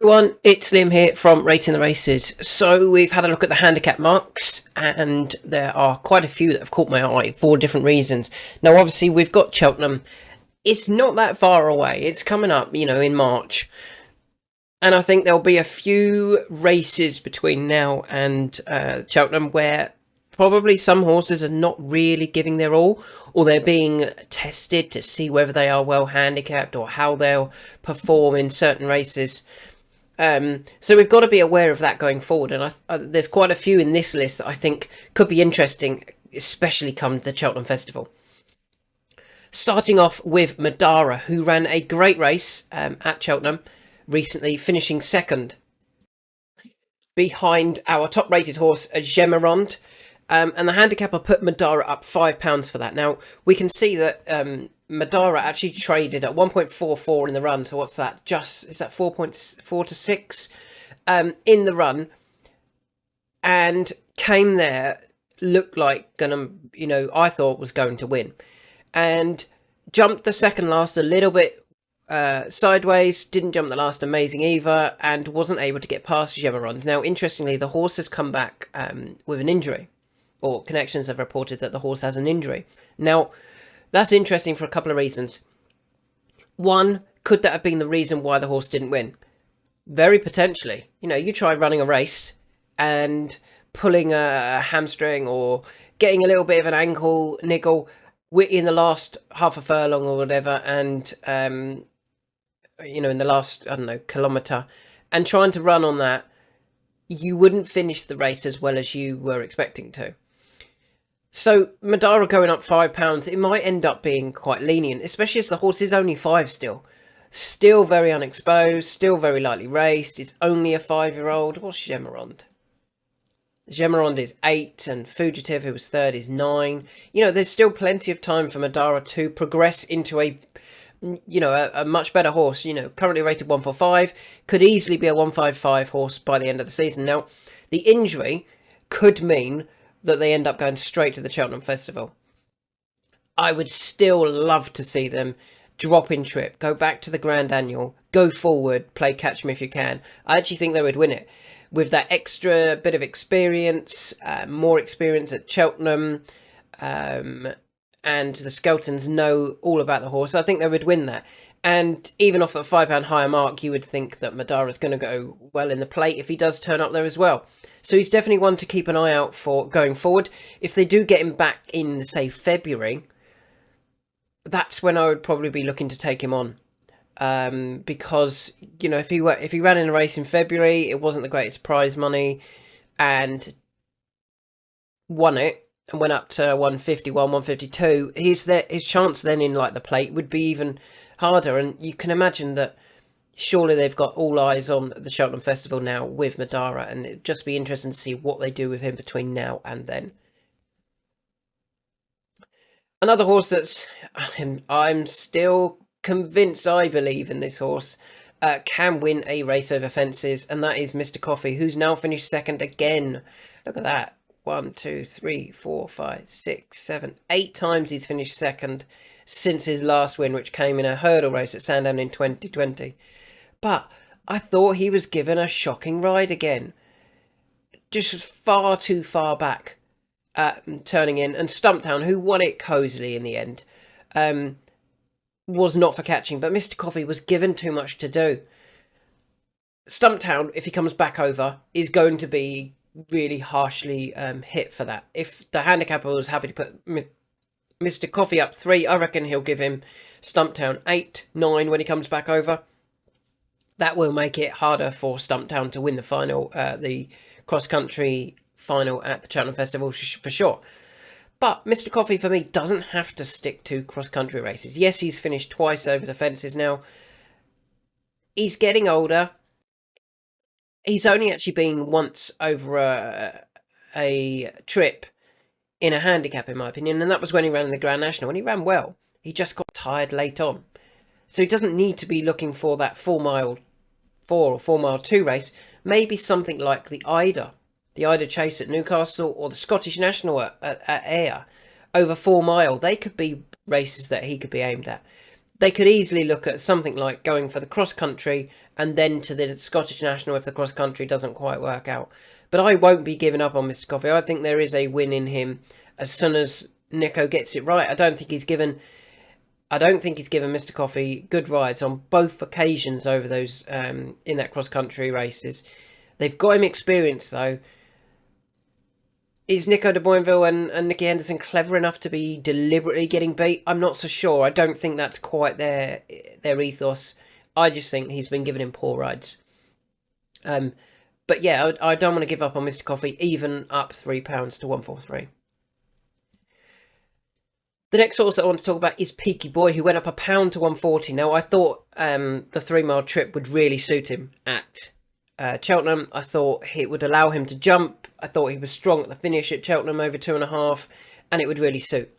Everyone, it's Liam here from Rating the Races. So we've had a look at the handicap marks, and there are quite a few that have caught my eye for different reasons. Now, obviously, we've got Cheltenham. It's not that far away. It's coming up, in March. And I think there'll be a few races between now and Cheltenham where probably some horses are not really giving their all, or they're being tested to see whether they are well handicapped or how they'll perform in certain races. So we've got to be aware of that going forward, and there's quite a few in this list that I think could be interesting, especially come the Cheltenham Festival. Starting off with Madara, who ran a great race at Cheltenham recently, finishing second behind our top-rated horse, Gemarond. And the handicapper put Madara up £5 for that. Now, we can see that Madara actually traded at 1.44 in the run. So what's that? Is that 4.4 to 6 in the run? And came there, looked like I thought was going to win. And jumped the second last a little bit sideways, didn't jump the last amazing either, and wasn't able to get past Gemarond. Now, interestingly, the horse has come back with an injury, or connections have reported that the horse has an injury. Now, that's interesting for a couple of reasons. One, could that have been the reason why the horse didn't win? Very potentially. You try running a race and pulling a hamstring or getting a little bit of an ankle niggle in the last half a furlong or whatever, and in the last, kilometre, and trying to run on that, you wouldn't finish the race as well as you were expecting to. So Madara going up £5, it might end up being quite lenient, especially as the horse is only 5 still. Still very unexposed, still very lightly raced. It's only a 5-year-old. What's Gemarond? Gemarond is 8, and Fugitive, who was third, is 9. There's still plenty of time for Madara to progress into a much better horse. Currently rated 145, could easily be a 155 horse by the end of the season. Now, the injury could mean that they end up going straight to the Cheltenham Festival. I would still love to see them drop in trip, go back to the Grand Annual, go forward, play catch me if you can. I actually think they would win it. With that extra bit of experience, more experience at Cheltenham, and the Skeltons know all about the horse, I think they would win that. And even off the £5 higher mark, you would think that Madara's going to go well in the plate if he does turn up there as well. So he's definitely one to keep an eye out for going forward. If they do get him back in, say, February, that's when I would probably be looking to take him on. Because, if he ran in a race in February, it wasn't the greatest prize money, and won it, and went up to 151, 152, his chance then in the plate would be even harder. And you can imagine that surely they've got all eyes on the Cheltenham Festival now with Madara, and it'd just be interesting to see what they do with him between now and then. Another horse that's I'm still convinced, I believe in this horse, can win a race over fences, and that is Mr. Coffee, who's now finished second again. Look at that. 1, 2, 3, 4, 5, 6, 7, 8 times he's finished second since his last win, which came in a hurdle race at Sandown in 2020. But I thought he was given a shocking ride again. Just far too far back, turning in. And Stumptown, who won it cosily in the end, was not for catching. But Mr. Coffee was given too much to do. Stumptown, if he comes back over, is going to be really harshly hit for that. If the handicapper was happy to put Mr. Coffee up 3, I reckon he'll give him Stumptown 8, 9 when he comes back over. That will make it harder for Stumptown to win the final, the cross-country final at the Cheltenham Festival for sure. But Mr. Coffee, for me, doesn't have to stick to cross-country races. Yes, he's finished twice over the fences now. He's getting older. He's only actually been once over a trip in a handicap, in my opinion, and that was when he ran in the Grand National, and he ran well. He just got tired late on. So he doesn't need to be looking for that 4 mile 4 or 4 mile 2 race. Maybe something like the Ida Chase at Newcastle, or the Scottish National at Ayr over 4 mile. They could be races that he could be aimed at. they could easily look at something like going for the cross country and then to the Scottish National if the cross country doesn't quite work out. But I won't be giving up on Mr. Coffee. I think there is a win in him as soon as Nico gets it right. I don't think he's given Mr. Coffee good rides on both occasions over those in that cross country races. They've got him experience though. Is Nico de Boinville and Nicky Henderson clever enough to be deliberately getting beat? I'm not so sure. I don't think that's quite their ethos. I just think he's been giving him poor rides. But yeah, I don't want to give up on Mr. Coffee, even up £3 to 143. The next horse that I want to talk about is Pyke Boy, who went up £1 to 140. Now, I thought the 3 mile trip would really suit him at Cheltenham. I thought it would allow him to jump. I thought he was strong at the finish at Cheltenham over 2.5, and it would really suit.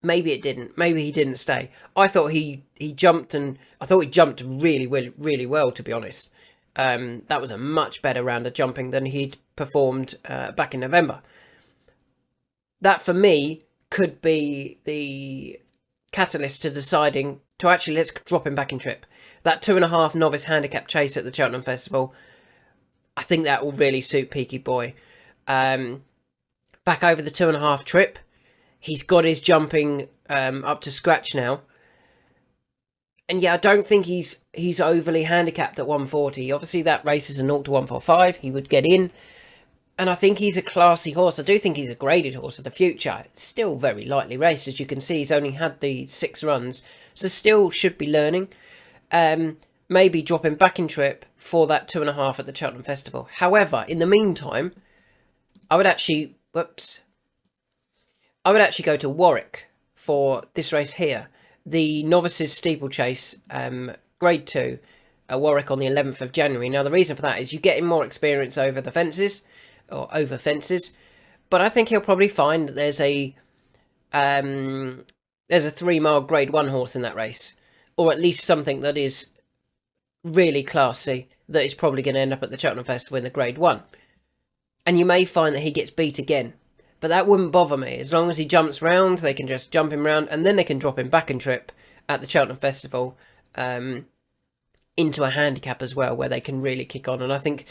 Maybe it didn't. Maybe he didn't stay. I thought he jumped, and I thought he jumped really well, to be honest. That was a much better round of jumping than he'd performed back in November. That, for me, could be the catalyst to deciding to actually let's drop him back in trip. That 2.5 novice handicap chase at the Cheltenham Festival, I think that will really suit Pyke Boy. Back over the 2.5 trip, he's got his jumping up to scratch now. And yeah, I don't think he's overly handicapped at 140. Obviously, that race is a 0 to 145. He would get in. And I think he's a classy horse. I do think he's a graded horse of the future. It's still very lightly raced. As you can see, he's only had the 6 runs. So still should be learning. Maybe drop him back in trip for that 2.5 at the Cheltenham Festival. However, in the meantime, I would actually go to Warwick for this race here. The Novices Steeplechase, Grade 2, at Warwick on the 11th of January. Now, the reason for that is you get him more experience over the fences, or over fences, but I think he'll probably find that there's a 3 mile Grade 1 horse in that race, or at least something that is really classy, that is probably going to end up at the Cheltenham Festival in the Grade 1. And you may find that he gets beat again. But that wouldn't bother me. As long as he jumps round, they can just jump him round, and then they can drop him back in trip at the Cheltenham Festival into a handicap as well, where they can really kick on. And I think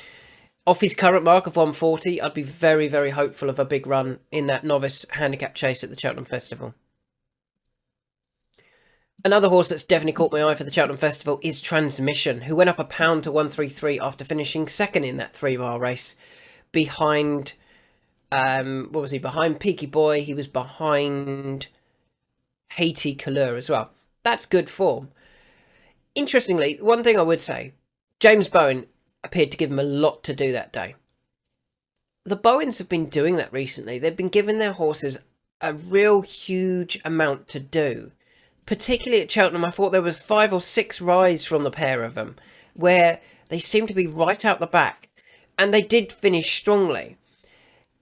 off his current mark of 140, I'd be very, very hopeful of a big run in that novice handicap chase at the Cheltenham Festival. Another horse that's definitely caught my eye for the Cheltenham Festival is Transmission, who went up £1 to 133 after finishing second in that 3 mile race behind... what was he? Behind Pyke Boy. He was behind Haiti Couleur as well. That's good form. Interestingly, one thing I would say, James Bowen appeared to give him a lot to do that day. The Bowens have been doing that recently. They've been giving their horses a real huge amount to do. Particularly at Cheltenham, I thought there was 5 or 6 rides from the pair of them where they seemed to be right out the back. And they did finish strongly.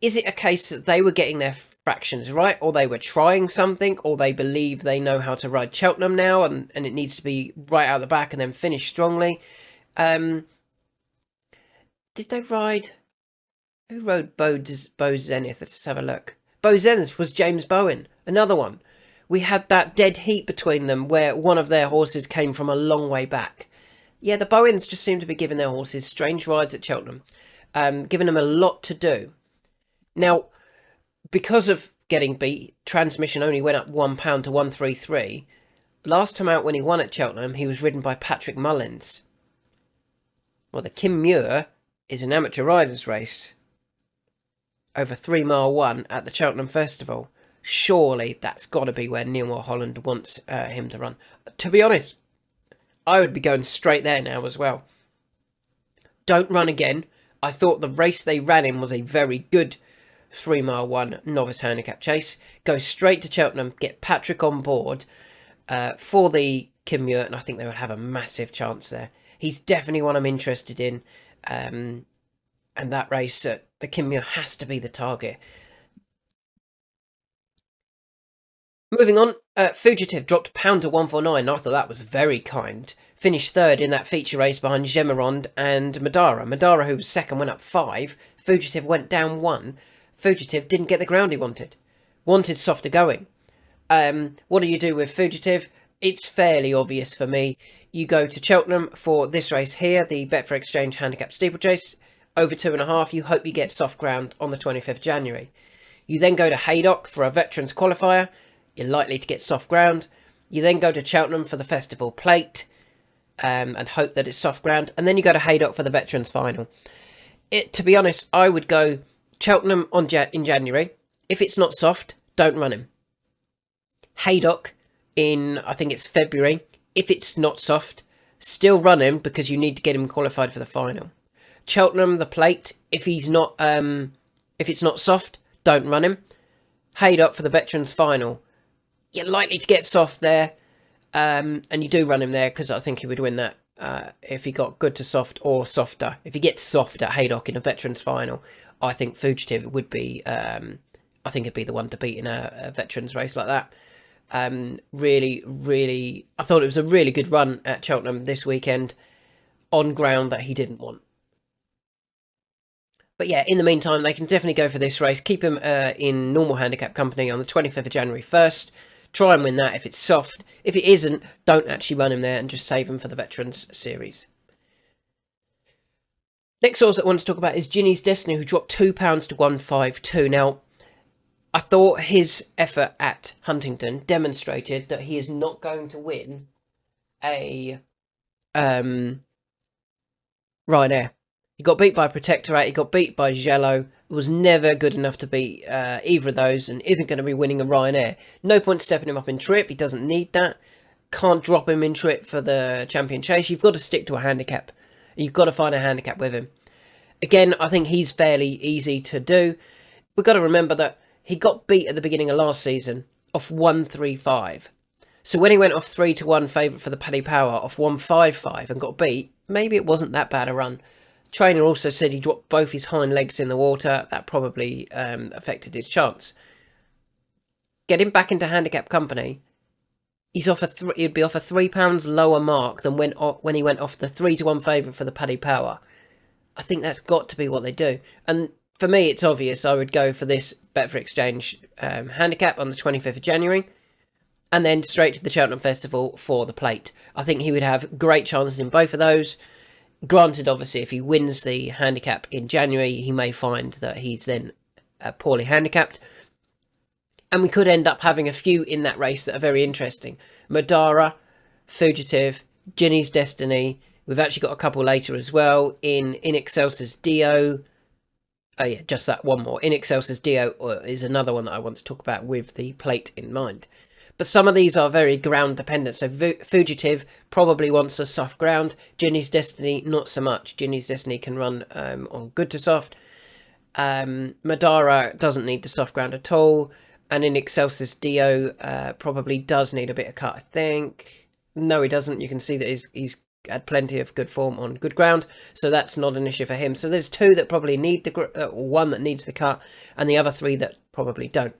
Is it a case that they were getting their fractions right, or they were trying something, or they believe they know how to ride Cheltenham now, and it needs to be right out the back and then finish strongly? Did they ride... Who rode Bo Zenith? Let's have a look. Bo Zenith was James Bowen, another one. We had that dead heat between them where one of their horses came from a long way back. Yeah, the Bowens just seem to be giving their horses strange rides at Cheltenham, giving them a lot to do. Now, because of getting beat, Transmission only went up £1 to 133. Last time out when he won at Cheltenham, he was ridden by Patrick Mullins. Well, the Kim Muir is an amateur riders race over 3 mile 1 at the Cheltenham Festival. Surely that's got to be where Neil Mulholland wants him to run. To be honest, I would be going straight there now as well. Don't run again. I thought the race they ran in was a very good 3 mile 1 novice handicap chase. Go straight to Cheltenham, get Patrick on board for the Kim Muir, and I think they would have a massive chance there. He's definitely one I'm interested in, and that race at the Kim Muir has to be the target. Moving on, Fugitive dropped £1 to 149. I thought that was very kind. Finished third in that feature race behind Gemerond and Madara. Madara, who was second, went up 5. Fugitive went down 1. Fugitive didn't get the ground he wanted. Wanted softer going. What do you do with Fugitive? it's fairly obvious for me. You go to Cheltenham for this race here, the Betfair Exchange Handicap Steeplechase, over 2.5. You hope you get soft ground on the 25th January. You then go to Haydock for a Veterans Qualifier. You're likely to get soft ground. You then go to Cheltenham for the Festival Plate and hope that it's soft ground. And then you go to Haydock for the Veterans Final. To be honest, I would go Cheltenham in January. If it's not soft, don't run him. Haydock in, I think it's February. If it's not soft, still run him because you need to get him qualified for the final. Cheltenham, the Plate, if it's not soft, don't run him. Haydock for the Veterans Final. You're likely to get soft there, and you do run him there because I think he would win that if he got good to soft or softer. If he gets soft at Haydock in a Veterans Final, I think Fugitive would be, I think it'd be the one to beat in a Veterans race like that. Really, I thought it was a really good run at Cheltenham this weekend on ground that he didn't want. But yeah, in the meantime, they can definitely go for this race. Keep him in normal handicap company on the 25th of January 1st. Try and win that if it's soft. If it isn't, don't actually run him there and just save him for the Veterans Series. Next horse I want to talk about is Ginny's Destiny, who dropped £2 to 152. Now, I thought his effort at Huntingdon demonstrated that he is not going to win a Ryanair. He got beat by Protectorate, he got beat by Jello, was never good enough to beat either of those, and isn't going to be winning a Ryanair. No point stepping him up in trip, he doesn't need that. Can't drop him in trip for the Champion Chase. You've got to stick to a handicap. You've got to find a handicap with him. Again, I think he's fairly easy to do. We've got to remember that he got beat at the beginning of last season off 135. So when he went off 3-1 favourite for the Paddy Power off 155 and got beat, maybe it wasn't that bad a run. Trainer also said he dropped both his hind legs in the water. That probably affected his chance. Get him back into handicap company. He'd be off a £3 lower mark than when he went off the 3-1 favourite for the Paddy Power. I think that's got to be what they do. And for me, it's obvious. I would go for this Betfair Exchange handicap on the 25th of January. And then straight to the Cheltenham Festival for the Plate. I think he would have great chances in both of those. Granted, obviously, if he wins the handicap in January, he may find that he's then poorly handicapped. And we could end up having a few in that race that are very interesting. Madara, Fugitive, Ginny's Destiny. We've actually got a couple later as well. In Excelsis Dio. Oh yeah, just that one more. In Excelsis Dio is another one that I want to talk about with the Plate in mind. But some of these are very ground dependent. So Fugitive probably wants a soft ground. Ginny's Destiny, not so much. Ginny's Destiny can run on good to soft. Madara doesn't need the soft ground at all. And in Excelsis Dio probably does need a bit of cut, I think. No, he doesn't. You can see that he's had plenty of good form on good ground. So that's not an issue for him. So there's two that probably need one that needs the cut. And the other three that probably don't.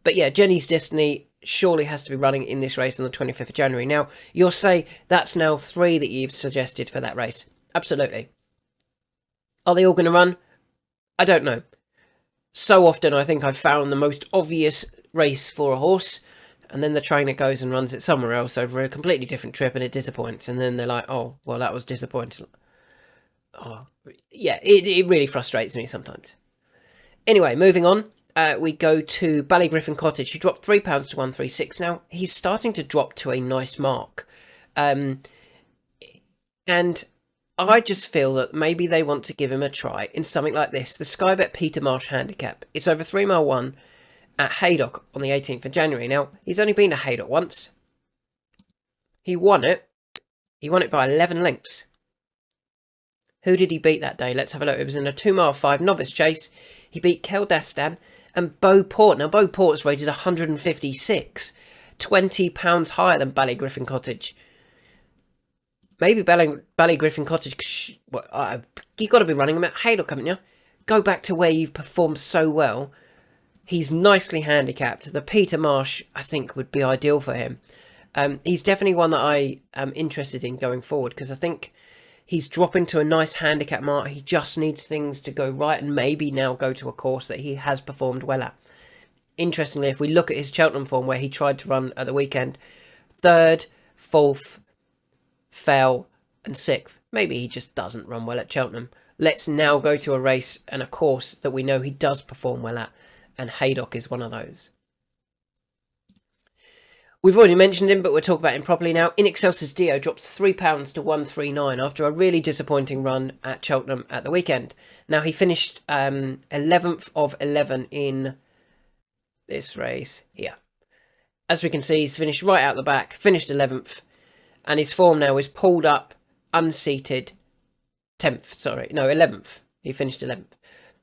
But yeah, Ginny's Destiny surely has to be running in this race on the 25th of January. Now, you'll say that's now 3 that you've suggested for that race. Absolutely. Are they all going to run? I don't know. So often I think I've found the most obvious race for a horse, and then the trainer goes and runs it somewhere else over a completely different trip and it disappoints. And then they're like, oh, well, that was disappointing. Oh, yeah, it really frustrates me sometimes. Anyway, moving on. We go to Ballygriffin Cottage, who dropped £3 to 136. Now, he's starting to drop to a nice mark. And I just feel that maybe they want to give him a try in something like this. The Skybet Peter Marsh Handicap. It's over 3 mile 1 at Haydock on the 18th of January. Now, he's only been to Haydock once. He won it. He won it by 11 lengths. Who did he beat that day? Let's have a look. It was in a 2 mile 5 novice chase. He beat Keldastan and Beauport. Now, Beauport's rated 156. £20 higher than Ballygriffin Cottage. Maybe Ballygriffin Cottage... you've got to be running him at Haydock, haven't you? Go back to where you've performed so well. He's nicely handicapped. The Peter Marsh, I think, would be ideal for him. He's definitely one that I am interested in going forward, because I think he's dropping to a nice handicap mark. He just needs things to go right and maybe now go to a course that he has performed well at. Interestingly, if we look at his Cheltenham form where he tried to run at the weekend, 3rd, 4th, fell, and 6th. Maybe he just doesn't run well at Cheltenham. Let's now go to a race and a course that we know he does perform well at, and Haydock is one of those. We've already mentioned him, but we'll talk about him properly now. In Excelsis Dio dropped £3 to 139 after a really disappointing run at Cheltenham at the weekend. Now, he finished 11th of 11 in this race here. As we can see, he's finished right out the back, finished 11th, and his form now is pulled up, unseated, 11th. He finished 11th.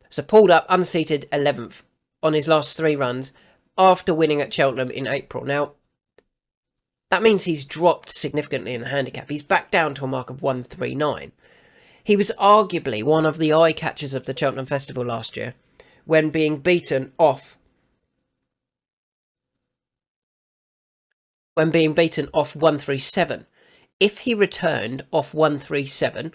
So pulled up, unseated, 11th on his last 3 runs after winning at Cheltenham in April. Now, that means he's dropped significantly in the handicap. He's back down to a mark of 139. He was arguably one of the eye catchers of the Cheltenham Festival last year when being beaten off 137. If he returned off 137,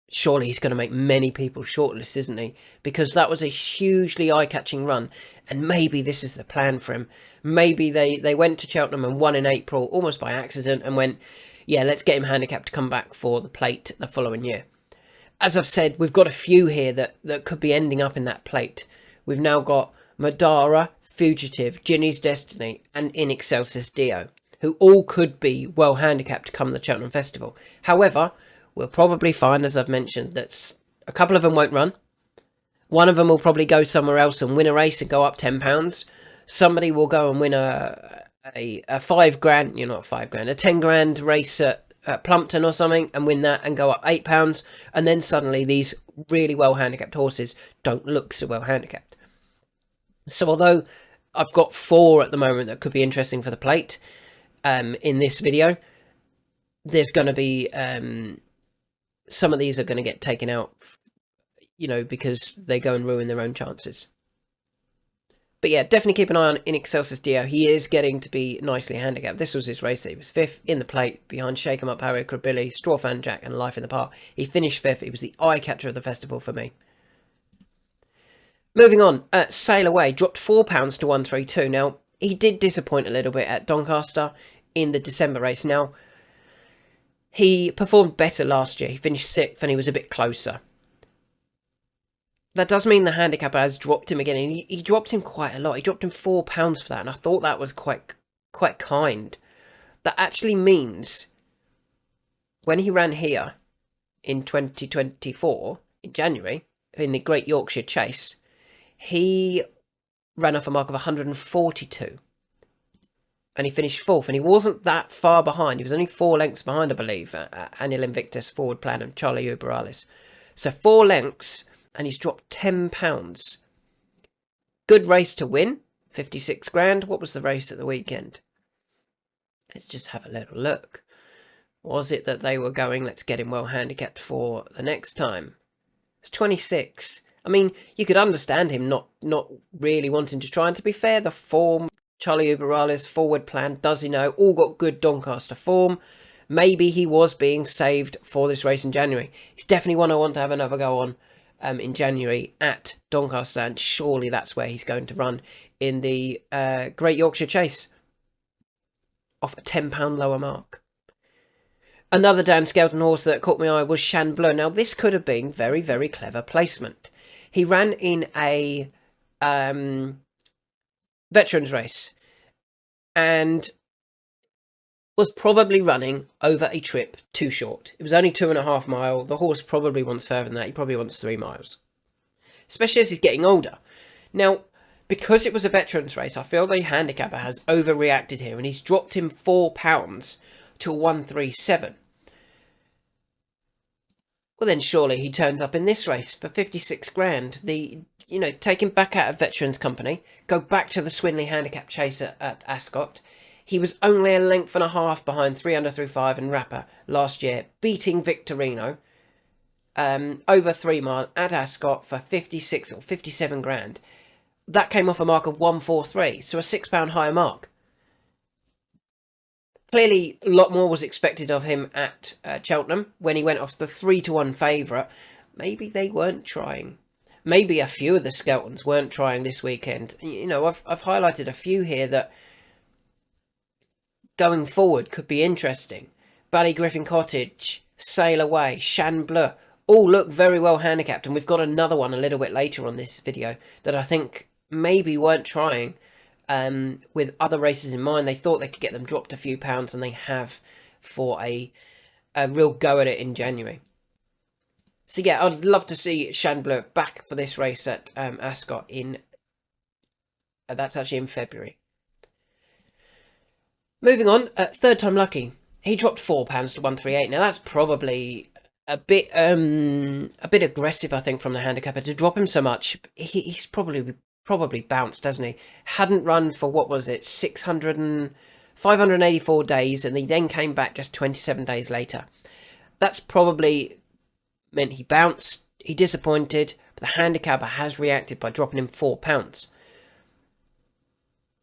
surely he's going to make many people shortlist, isn't he? Because that was a hugely eye-catching run, and maybe this is the plan for him. Maybe they went to Cheltenham and won in April, almost by accident, and went, yeah, let's get him handicapped to come back for the plate the following year. As I've said, we've got a few here that could be ending up in that plate. We've now got Madara, Fugitive, Ginny's Destiny, and In Excelsis Dio, who all could be well handicapped come the Cheltenham Festival. However, we'll probably find, as I've mentioned, that a couple of them won't run. One of them will probably go somewhere else and win a race and go up £10. Somebody will go and win a £5,000, not £5,000, a £10,000 race at Plumpton or something and win that and go up £8. And then suddenly these really well handicapped horses don't look so well handicapped. So although I've got 4 at the moment that could be interesting for the plate in this video, there's going to be some of these are going to get taken out, because they go and ruin their own chances. But yeah, definitely keep an eye on In Excelsis Dio. He is getting to be nicely handicapped. This was his race that he was 5th in the plate behind Shake 'em Up Harry, Krabilly, Strawfan Jack and Life in the Park. He finished 5th. He was the eye catcher of the festival for me. Moving on, Sail Away dropped £4 to 132. Now, he did disappoint a little bit at Doncaster in the December race. Now, he performed better last year. He finished 6th and he was a bit closer. That does mean the handicapper has dropped him again. And he dropped him quite a lot. He dropped him £4 for that. And I thought that was quite kind. That actually means when he ran here in 2024, in January, in the Great Yorkshire Chase, he ran off a mark of 142. And he finished 4th, and he wasn't that far behind. He was only 4 lengths behind, I believe, Annual Invictus, Forward Plan, and Charlie Uberalis. So 4 lengths, and he's dropped £10. Good race to win, 56 grand. What was the race at the weekend? Let's just have a little look. Was it that they were going, let's get him well handicapped for the next time? It's 26. I mean, you could understand him not really wanting to try. And to be fair, the form, Charlie Uberalis, Forward Plan, Does He Know, all got good Doncaster form. Maybe he was being saved for this race in January. He's definitely one I want to have another go on in January at Doncaster, and surely that's where he's going to run in the Great Yorkshire Chase off a £10 lower mark. Another Dan Skelton horse that caught my eye was Shan Blur. Now, this could have been very, very clever placement. He ran in a veterans race and was probably running over a trip too short. It was only 2.5 miles. The horse probably wants further than that. He probably wants 3 miles, especially as he's getting older. Now, because it was a veterans race, I feel the handicapper has overreacted here, and he's dropped him £4 to 137. Well, then surely he turns up in this race for 56 grand. Take him back out of Veterans Company, go back to the Swinley Handicap Chase at Ascot. He was only 1.5 lengths behind 3 Under Through 5 and Rapper last year, beating Victorino over 3 mile at Ascot for 56 or 57 grand. That came off a mark of 143, so a £6 higher mark. Clearly, a lot more was expected of him at Cheltenham when he went off the 3-1 favourite. Maybe they weren't trying. Maybe a few of the Skeltons weren't trying this weekend. I've highlighted a few here that going forward could be interesting. Griffin Cottage, Sail Away, Shan Blur, all look very well handicapped, and we've got another one a little bit later on this video that I think maybe weren't trying with other races in mind. They thought they could get them dropped a few pounds, and they have for a real go at it in January. So yeah, I'd love to see Shan Blur back for this race at Ascot in... that's actually in February. Moving on, Third Time Lucky. He dropped £4 to 138. Now that's probably a bit aggressive, I think, from the handicapper to drop him so much. He's probably bounced, hasn't he? Hadn't run for, what was it, 584 days, and he then came back just 27 days later. That's probably meant he bounced, he disappointed, but the handicapper has reacted by dropping him £4.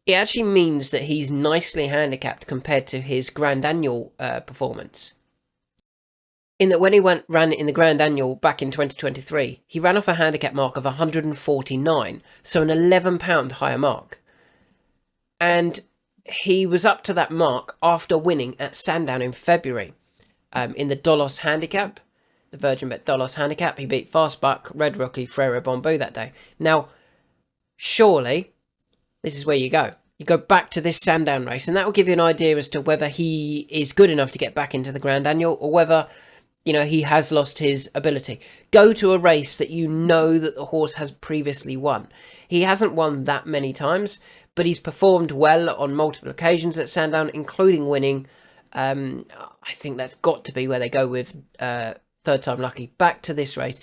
It actually means that he's nicely handicapped compared to his Grand Annual performance. In that when he ran in the Grand Annual back in 2023, he ran off a handicap mark of 149, so an £11 higher mark. And he was up to that mark after winning at Sandown in February. In the Dolos Handicap, the Virgin Bet Dolos Handicap, he beat Fastbuck, Red Rookie, Frere Bamboo that day. Now, surely, this is where you go. You go back to this Sandown race, and that will give you an idea as to whether he is good enough to get back into the Grand Annual, or whether, you know, he has lost his ability. Go to a race that you know that the horse has previously won. He hasn't won that many times, but he's performed well on multiple occasions at Sandown, including winning. I think that's got to be where they go with Third Time Lucky. Back to this race.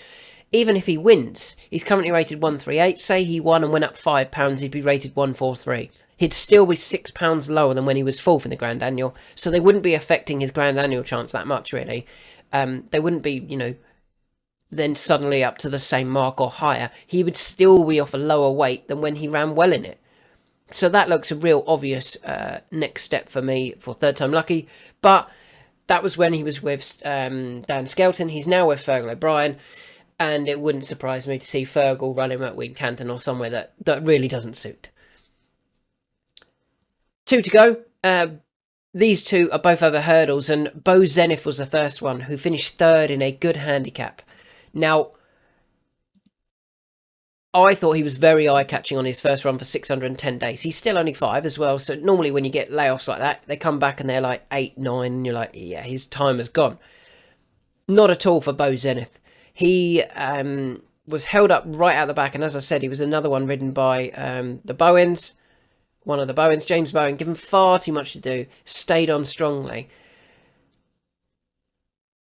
Even if he wins, he's currently rated 138. Say he won and went up £5, he'd be rated 143. He'd still be £6 lower than when he was fourth in the Grand Annual, so they wouldn't be affecting his Grand Annual chance that much, really. They wouldn't be, you know, then suddenly up to the same mark or higher. He would still be off a lower weight than when he ran well in it. So that looks a real obvious next step for me for Third Time Lucky. But that was when he was with Dan Skelton. He's now with Fergal O'Brien. And it wouldn't surprise me to see Fergal run him at Wincanton or somewhere that really doesn't suit. 2 to go. These two are both over hurdles, and Bo Zenith was the first one, who finished third in a good handicap. Now, I thought he was very eye-catching on his first run for 610 days. He's still only 5 as well, so normally when you get layoffs like that, they come back and they're like 8, 9, and you're like, yeah, his time has gone. Not at all for Bo Zenith. He was held up right out the back, and as I said, he was another one ridden by the Bowens. One of the Bowens, James Bowen, given far too much to do, stayed on strongly.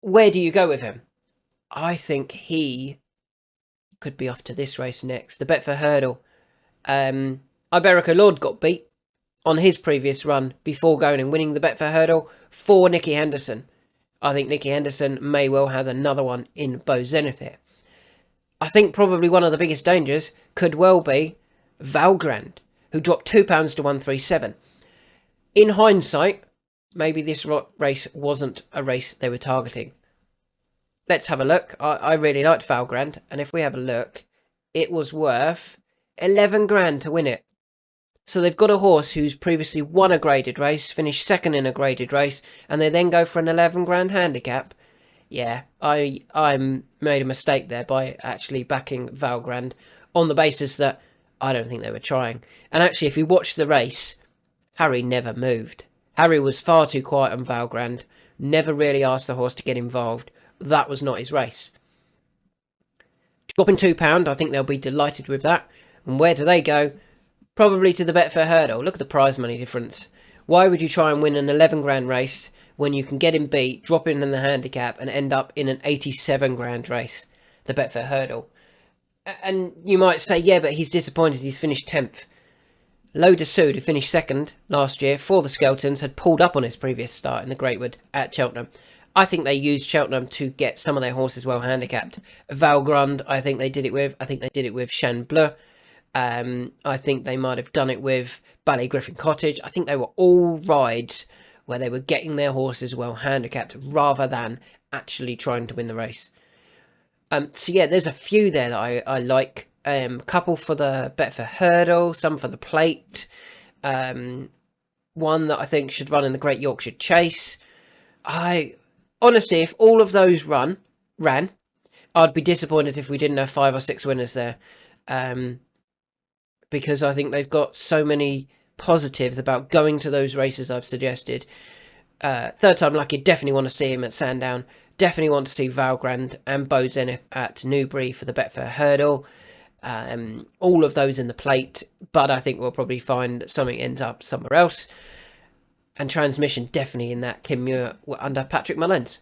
Where do you go with him? I think he could be off to this race next, the Betfair Hurdle. Iberico Lord got beat on his previous run before going and winning the Betfair Hurdle for Nicky Henderson. I think Nicky Henderson may well have another one in Bo Zenith here. I think probably one of the biggest dangers could well be Valgrand, who dropped £2 to 137. In hindsight, maybe this race wasn't a race they were targeting. Let's have a look. I really liked Valgrand, and if we have a look, it was worth 11 grand to win it. So they've got a horse who's previously won a graded race, finished second in a graded race, and they then go for an 11 grand handicap. Yeah, I made a mistake there by actually backing Valgrand on the basis that I don't think they were trying. And actually, if you watch the race, Harry never moved. Harry was far too quiet on Valgrand, never really asked the horse to get involved. That was not his race. Dropping £2, I think they'll be delighted with that. And where do they go? Probably to the Betfair Hurdle. Look at the prize money difference. Why would you try and win an 11 grand race when you can get him beat, drop in the handicap, and end up in an 87 grand race? The Betfair Hurdle. And you might say, yeah, but he's disappointed he's finished 10th. Loda Sood, who finished second last year for the Skeltons, had pulled up on his previous start in the Greatwood at Cheltenham. I think they used Cheltenham to get some of their horses well handicapped. Valgrand, I think they did it with Shan Blur. I think they might have done it with Ballet Griffin Cottage. I think they were all rides where they were getting their horses well handicapped rather than actually trying to win the race. So yeah, there's a few there that I like. A couple for the Betfair Hurdle, some for the Plate. One one that I think should run in the Great Yorkshire Chase. I honestly, if all of those ran, I'd be disappointed if we didn't have 5 or 6 winners there, because I think they've got so many positives about going to those races I've suggested. Third Time Lucky, definitely want to see him at Sandown. Definitely want to see Valgrand and Bo Zenith at Newbury for the Betfair Hurdle. All of those in the plate, but I think we'll probably find something ends up somewhere else. And Transmission definitely in that Kim Muir under Patrick Mullins.